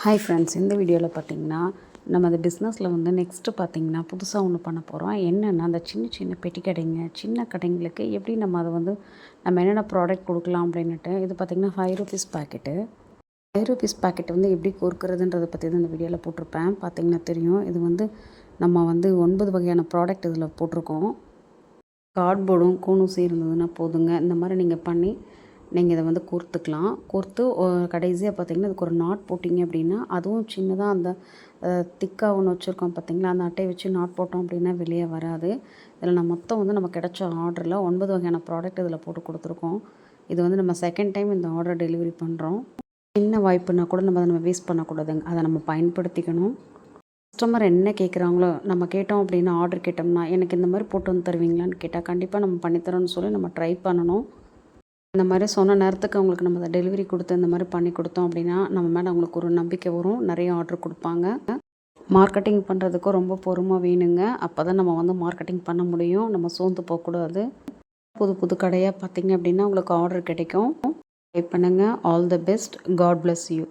Hi friends, இந்த வீடியோவில் பார்த்தீங்கன்னா நம்ம அந்த பிஸ்னஸில் வந்து நெக்ஸ்ட்டு பார்த்தீங்கன்னா புதுசாக ஒன்று பண்ண போகிறோம். என்னென்னா அந்த சின்ன சின்ன பெட்டி கடைங்க, சின்ன கடைங்களுக்கு எப்படி நம்ம அதை வந்து நம்ம என்னென்ன ப்ராடக்ட் கொடுக்கலாம் அப்படின்னுட்டு. இது பார்த்திங்கன்னா ₹5 பாக்கெட்டு. ₹5 பாக்கெட் வந்து எப்படி கோர்க்கிறதுன்றதை பற்றி தான் இந்த வீடியோவில் போட்டிருப்பேன். பார்த்திங்கன்னா தெரியும். இது வந்து நம்ம வந்து 9 வகையான ப்ராடக்ட் இதில் போட்டிருக்கோம். கார்ட்போர்டும் கூணுசி இருந்ததுன்னா போதுங்க. இந்த மாதிரி நீங்கள் பண்ணி நீங்கள் இதை வந்து கோர்த்துக்கலாம். கோர்த்து கடைசியாக பார்த்திங்கன்னா இதுக்கு ஒரு நாட் போட்டிங்க அப்படின்னா, அதுவும் சின்னதாக அந்த திக்காக ஒன்று வச்சுருக்கோம் பார்த்திங்களா, அந்த அட்டையை வச்சு நாட் போட்டோம் அப்படின்னா வெளியே வராது. இதில் நான் மொத்தம் வந்து நம்ம கிடைச்ச ஆர்டரில் 9 வகையான ப்ராடக்ட் இதில் போட்டு கொடுத்துருக்கோம். இது வந்து நம்ம செகண்ட் டைம் இந்த ஆர்டர் டெலிவரி பண்ணுறோம். சின்ன வாய்ப்புனா கூட நம்ம வேஸ்ட் பண்ணக்கூடாதுங்க. அதை நம்ம பயன்படுத்திக்கணும். கஸ்டமர் என்ன கேட்குறாங்களோ நம்ம கேட்டோம் அப்படின்னா, ஆர்டர் கேட்டோம்னா எனக்கு இந்த மாதிரி போட்டு வந்து தருவீங்களான்னு கேட்டால் கண்டிப்பாக நம்ம பண்ணித்தரோன்னு சொல்லி நம்ம ட்ரை பண்ணணும். இந்த மாதிரி சொன்ன நேரத்துக்கு அவங்களுக்கு நம்ம டெலிவரி கொடுத்து இந்த மாதிரி பண்ணி கொடுத்தோம் அப்படின்னா நம்ம மேலே அவங்களுக்கு ஒரு நம்பிக்கை வரும். நிறைய ஆர்டர் கொடுப்பாங்க. மார்க்கெட்டிங் பண்ணுறதுக்கும் ரொம்ப பொறுமை வேணுங்க. அப்போ தான் நம்ம வந்து மார்க்கெட்டிங் பண்ண முடியும். நம்ம சோர்ந்து போகக்கூடாது. புது புது கடையாக பார்த்திங்க அப்படின்னா உங்களுக்கு ஆர்டர் கிடைக்கும். ட்ரை பண்ணுங்கள். All the best. God bless you.